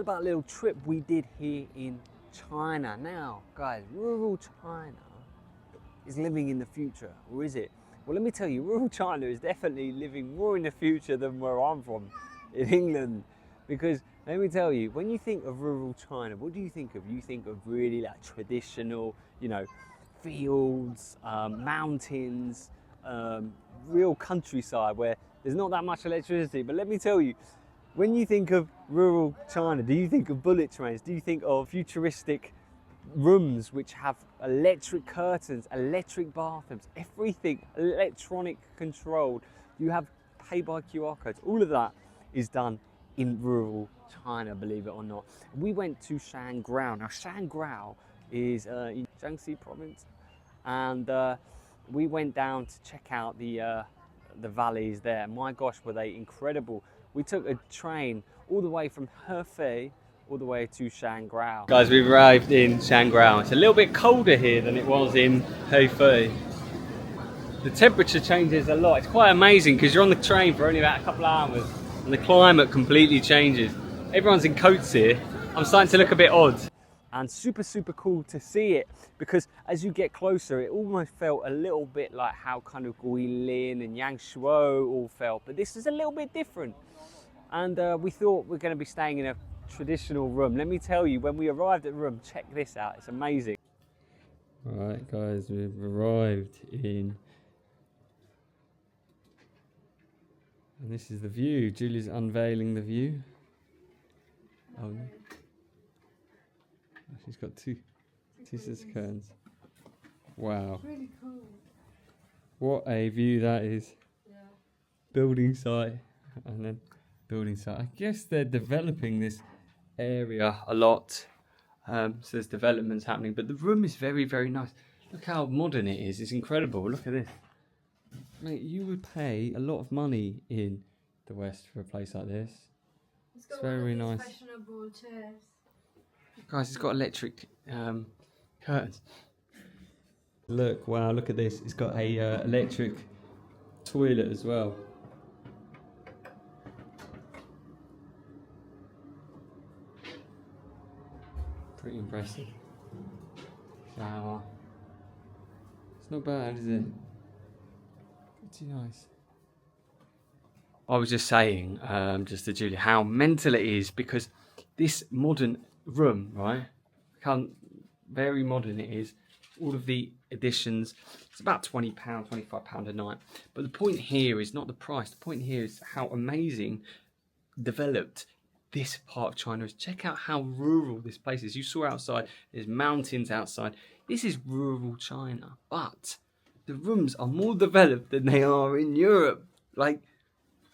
about a little trip we did here in China. Now, guys, rural China is living in the future, or is it? Well, let me tell you, rural China is definitely living more in the future than where I'm from, in England. Because let me tell you, when you think of rural China, what do you think of? You think of really like traditional, you know, fields, mountains, real countryside where there's not that much electricity. But let me tell you, when you think of rural China, do you think of bullet trains? Do you think of futuristic rooms which have electric curtains, electric bathrooms, everything electronic controlled? You have pay by QR codes. All of that is done in rural China, believe it or not. We went to Shangrao. Now, Shangrao is in Jiangxi Province, and we went down to check out the valleys there. My gosh, were they incredible. We took a train all the way from Hefei all the way to Shangrao. Guys, we've arrived in Shangrao. It's a little bit colder here than it was in Hefei. The temperature changes a lot. It's quite amazing because you're on the train for only about a couple of hours and the climate completely changes. Everyone's in coats here. I'm starting to look a bit odd. And super cool to see it, because as you get closer, it almost felt a little bit like how kind of Guilin and Yangshuo all felt, but this is a little bit different. And we thought we're going to be staying in a traditional room. Let me tell you, when we arrived at the room, check this out, it's amazing. Alright guys, we've arrived in, and this is the view. Julie's unveiling the view. Oh no. She's got two scissors curtains. Wow. It's really cool. What a view that is. Yeah. Building site and then building site. I guess they're developing this area a lot. So there's developments happening, but the room is very nice. Look how modern it is. It's incredible. Look at this. Mate, you would pay a lot of money in the West for a place like this. It's very nice. Fashionable chairs. Guys, it's got electric curtains. Look, wow, look at this. It's got a electric toilet as well. Pretty impressive. Shower. It's not bad, is it? Pretty nice. I was just saying, just to Julia, how mental it is, because this modern room, right? How very modern it is. All of the additions, it's about £20, £25 a night. But the point here is not the price. The point here is how amazing developed this part of China is. Check out how rural this place is. You saw outside, there's mountains outside. This is rural China, but the rooms are more developed than they are in Europe. Like,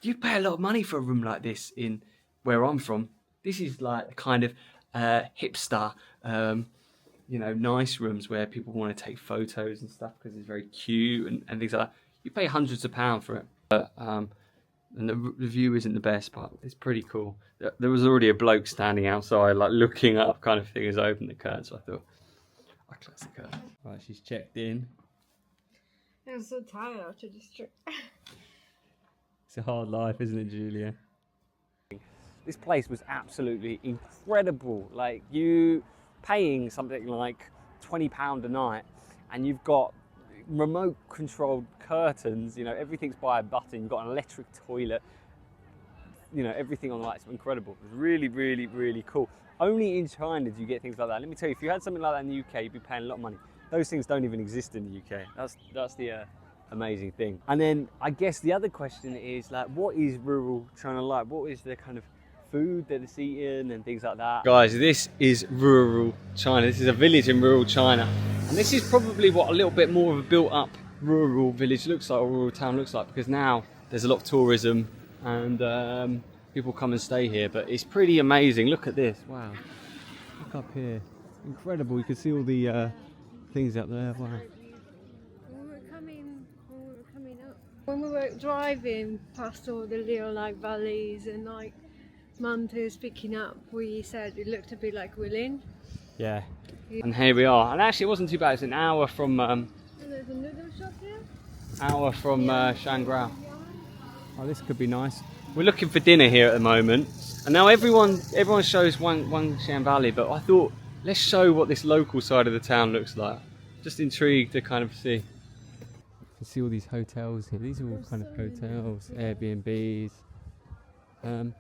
you pay a lot of money for a room like this in where I'm from. This is like kind of hipster, you know, nice rooms where people want to take photos and stuff because it's very cute and things like that. You pay hundreds of pounds for it, but, and the view isn't the best, but it's pretty cool. There was already a bloke standing outside, like looking up, kind of thing, as I opened the curtain. So I thought, I'll close the curtain. Right, she's checked in. I'm so tired after this trip. It's a hard life, isn't it, Julia? This place was absolutely incredible. Like, you paying something like £20 a night, and you've got remote controlled curtains, you know, everything's by a button, you've got an electric toilet, you know, everything on the lights. Incredible. It was really cool. Only in China do you get things like that. Let me tell you, if you had something like that in the UK, you'd be paying a lot of money. Those things don't even exist in the UK. That's the amazing thing. And then I guess the other question is, like, what is rural China like? What is the kind of food that it's eating and things like that? Guys, this is rural China. This is a village in rural China. And this is probably what a little bit more of a built up rural village looks like, or rural town looks like, because now there's a lot of tourism and people come and stay here. But it's pretty amazing. Look at this. Wow. Look up here. Incredible. You can see all the things up there. Wow. When we were driving past all the little like valleys and like mountains picking up, we said it looked a bit like Guilin. Yeah. And here we are. And actually it wasn't too bad. It's an hour from There's a noodle shop here. Shangrao. Oh, this could be nice. we're looking for dinner here at the moment, and now everyone shows Wangshan Valley, but I thought let's show what this local side of the town looks like. Just intrigued to kind of see. You can see all these hotels here. These are all kind of hotels, Airbnbs, and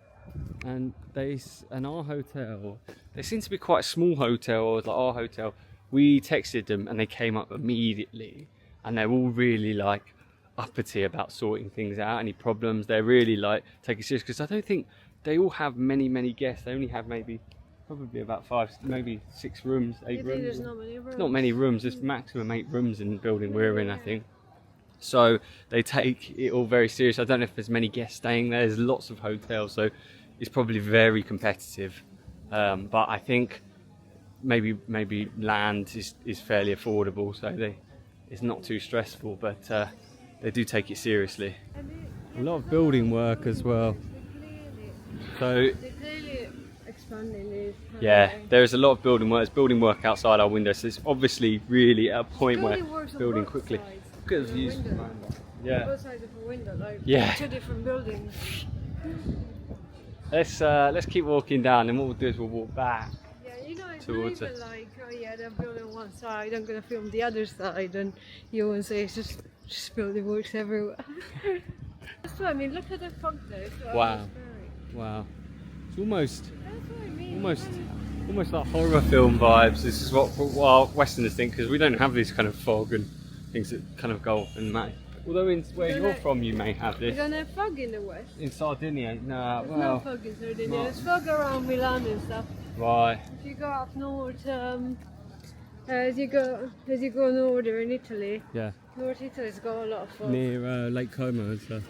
our hotel. They seem to be quite a small hotel, like our hotel. We texted them and they came up immediately, and they're all really like uppity about sorting things out. Any problems, they're really like taking it serious, because I don't think they all have many guests. They only have probably about 5, maybe 6 rooms, 8 rooms. There's not many rooms. There's not many rooms. There's maximum 8 rooms in the building we're in, I think. So they take it all very serious. I don't know if there's many guests staying there. There's lots of hotels, so it's probably very competitive. But I think maybe land is fairly affordable, so it's not too stressful. But they do take it seriously. A lot of building work as well. So yeah, there is a lot of building work. There's building work outside our window, so it's obviously really at a point where building quickly. Look at the views. Yeah. Both sides of a window, like Yeah. 2 different buildings. Let's keep walking down, and what we'll do is we'll walk back. Yeah, you know, it's Towards not even it. like, oh yeah, they're building one side, I'm gonna film the other side, and you won't say it's just building works everywhere. That's what I mean. Look at the fog there. Wow. Wow. It's almost That's what I mean. almost like horror film vibes. This is what our Westerners think, because we don't have this kind of fog and things that kind of go and match. Although where you're from, you may have You this. don't have fog in the west. In Sardinia, no. There's Well, no fog in Sardinia. There's fog around Milan and stuff. right. If you go up north, as you go northern in Italy, Yeah. North Italy's got a lot of fog. Near Lake Como and stuff.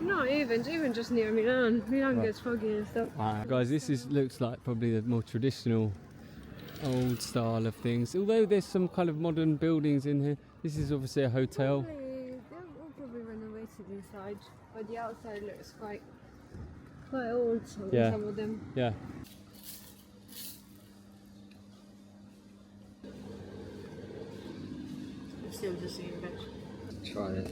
No, even just near Milan. Milan Right. gets foggy and stuff. Wow. Guys, this looks like probably the more traditional old style of things. Although there's some kind of modern buildings in here. This is obviously a hotel. They're all probably renovated inside, but the outside looks quite old. Yeah. Some of them. Yeah. Still the same, but Try this.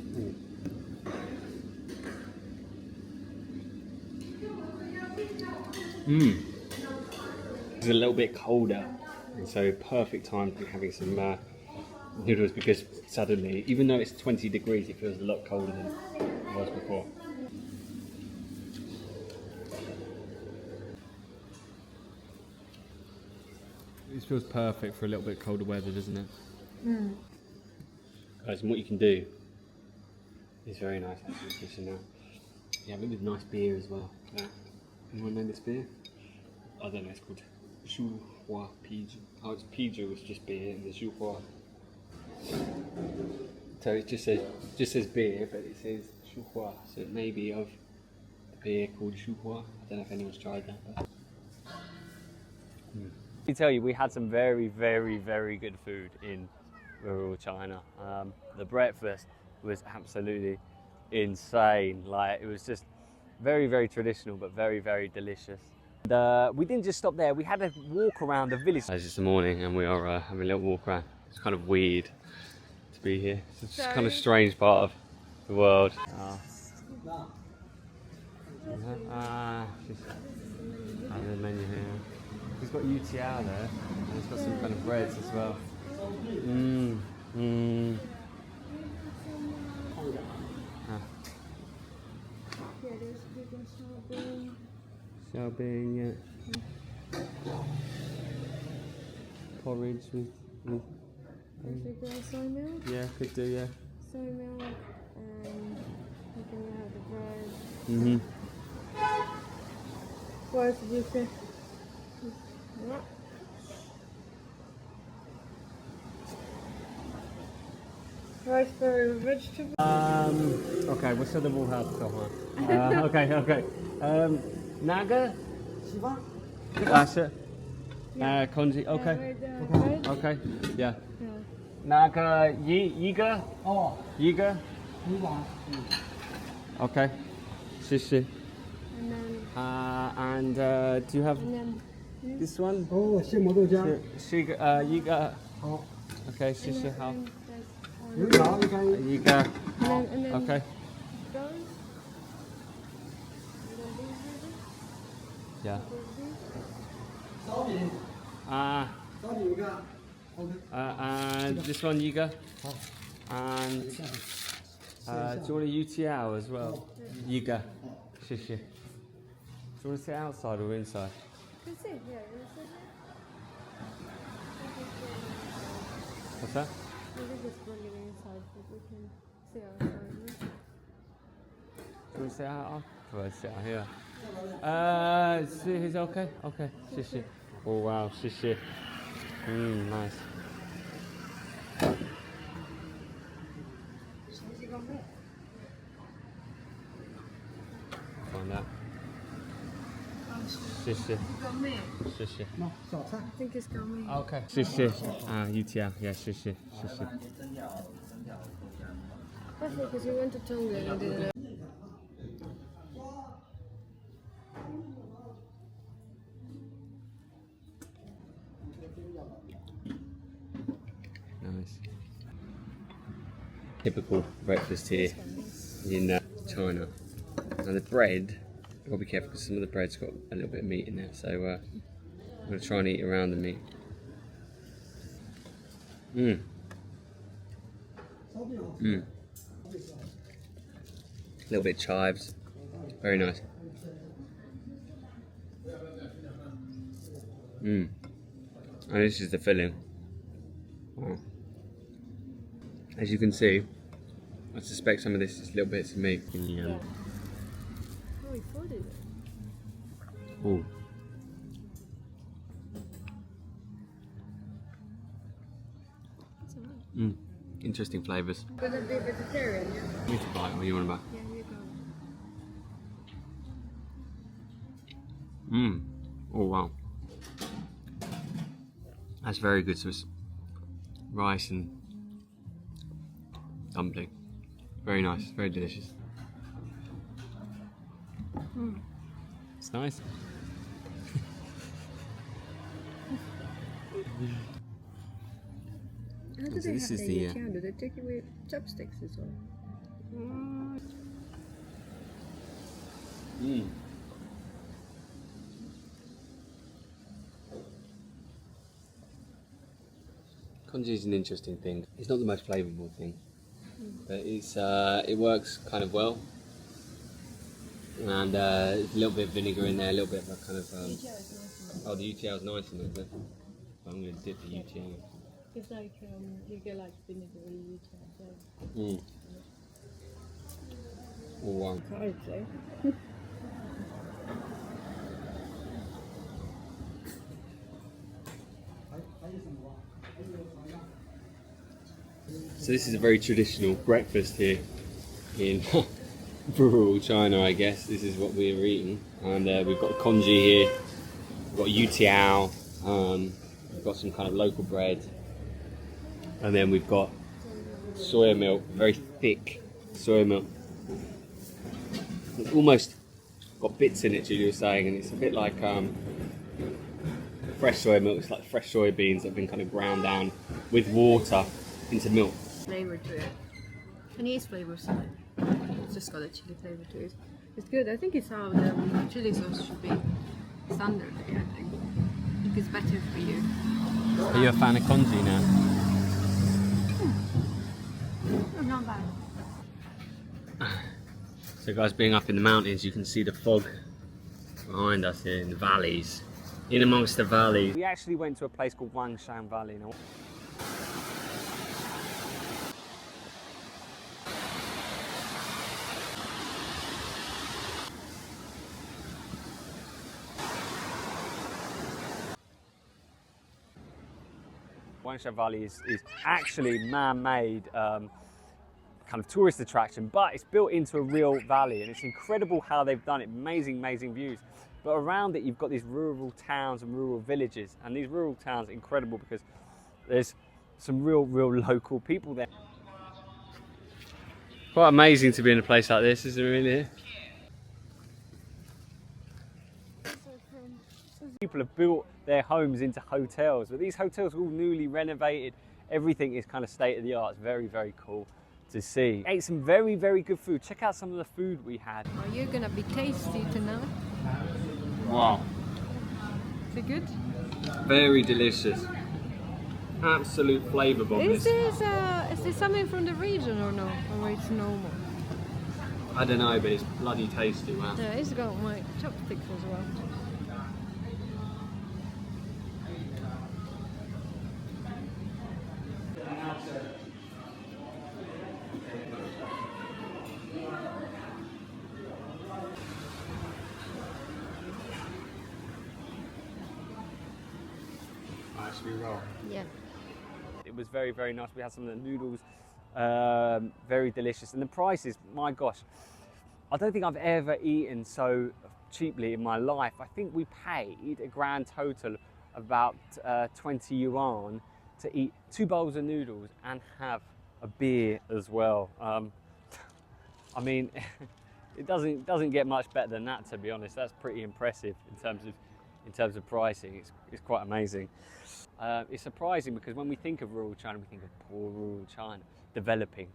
It's a little bit colder, and so perfect time to be having some noodles, because suddenly, even though it's 20 degrees, it feels a lot colder than it was before. This feels perfect for a little bit colder weather, doesn't it? Guys, and what you can do is very nice actually. So now you have it with nice beer as well. Anyone know this beer? I don't know, it's called Zhuhua Piju. Oh, it's Piju, it's just beer, and the Zhuhua. So it just says beer, but it says Zhuhua, so it may be of the beer called Zhuhua. I don't know if anyone's tried that. But... Let me tell you, we had some very good food in rural China. The breakfast was absolutely insane. Like, it was just very traditional, but very delicious. We didn't just stop there. We had a walk around the village. It's the morning, and we are having a little walk around. It's kind of weird to be here. It's just kind of strange part of the world. Just the menu here. He's got UTL there, and he's got some kind of breads as well. yeah, there's big and Xiaobing, yeah. Porridge with If you got soy milk, yeah, could do, yeah. and you can have the bread. What else did you say? Yeah. Raspberry vegetable. Okay, what's the other house? Okay. Naga? Konji, okay. Okay, yeah. Naga Yiga? Oh, Yiga? 鱼丸。Okay. Shishi. And then, And do you have and then this one? 哦，现磨豆浆。 Yiga. 好， Okay, shishi, how? 油条应该 Yiga. and then Okay. those. And then Yeah. 烧饼， Uh, 烧饼一个，OK。 and this one you go. 好， And 等一下， do you want a UTL as well? You go. Shishi. Do you want to sit outside or inside? You can sit here. You can sit What's that? here. Maybe just running inside, but we can sit outside. Do you want to sit out? I'll prefer to sit out here. Is it okay? Okay. Shishi. Oh wow, shishi. Nice. Find that. Shishi. Shishi. 那小菜。 I think it's coming. Okay. Shishi. UTL. Yeah, shishi. Shishi. That's because we went to Tonga and didn't know. Nice. Typical breakfast here in China. And the bread, I've got to be careful because some of the bread's got a little bit of meat in there, so I'm going to try and eat around the meat. Mmm. Mmm. A little bit of chives. Very nice. Mmm. And this is the filling. Wow. As you can see, I suspect some of this is little bits of meat. Oh, we folded it. Ooh. That's alright. Interesting flavours. Gonna be vegetarian, yeah? You can buy it, what do you want to buy? Yeah, you go. Oh wow. That's very good. So it's rice and dumpling. Very nice, very delicious. It's nice. How do So they this have is the the, do they take away chopsticks as well? Congee is an interesting thing. It's not the most flavourful thing, but it works kind of well. And there's a little bit of vinegar in there, a little bit of a kind of. Oh, the UTL is nice in it. But I'm going to dip the UTL. It's like you get like vinegar in UTL. Oh wow. Cards, eh? So this is a very traditional breakfast here in rural China, I guess. This is what we're eating. And we've got congee here, we've got UTL, we've got some kind of local bread. And then we've got soya milk, very thick soya milk. It's almost got bits in it, Julia was saying, and it's a bit like fresh soya milk. It's like fresh soybeans that have been kind of ground down with water into milk. Flavor to it. And it is flavor side. It's just got a chili flavor to it. It's good. I think it's how the chili sauce should be standard here, I think. I think it's better for you. Are you a fan of congee now? Oh, not bad. So guys, being up in the mountains, you can see the fog behind us here in the valleys. In amongst the valleys. We actually went to a place called Wangshan Valley. Now. Wangshan Valley is actually man-made kind of tourist attraction, but it's built into a real valley, and it's incredible how they've done it. Amazing views. But around it, you've got these rural towns and rural villages, and these rural towns are incredible because there's some real local people there. Quite amazing to be in a place like this, isn't it really? People have built their homes into hotels, but these hotels are all newly renovated. Everything is kind of state of the art. It's very cool to see. Ate some very good food. Check out some of the food we had. Are you gonna be tasty tonight? Wow. Is it good? Very delicious. Absolute flavour bomb. Is this something from the region or no? Or it's normal? I don't know, but it's bloody tasty, wow. Yeah, it's got my chopsticks as well. Actually roll. Yeah. It was very, very nice. We had some of the noodles, very delicious. And the prices, my gosh, I don't think I've ever eaten so cheaply in my life. I think we paid a grand total of about 20 yuan to eat 2 bowls of noodles and have a beer as well. I mean, it doesn't get much better than that, to be honest. That's pretty impressive in terms of pricing. It's quite amazing. It's surprising because when we think of rural China, we think of poor rural China developing,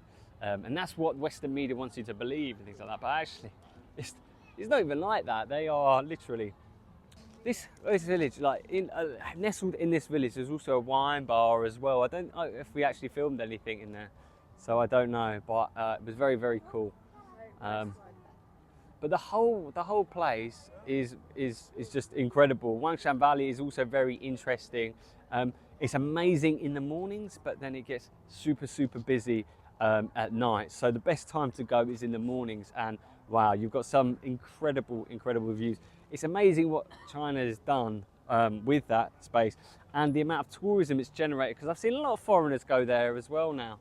and that's what Western media wants you to believe and things like that. But actually, it's not even like that. They are literally this village. Like nestled in this village, there's also a wine bar as well. I don't know if we actually filmed anything in there, so I don't know. But it was very, very cool. But the whole place is just incredible. Wangshan Valley is also very interesting. It's amazing in the mornings, but then it gets super, super busy at night. So the best time to go is in the mornings, and wow, you've got some incredible, incredible views. It's amazing what China has done with that space and the amount of tourism it's generated, because I've seen a lot of foreigners go there as well now.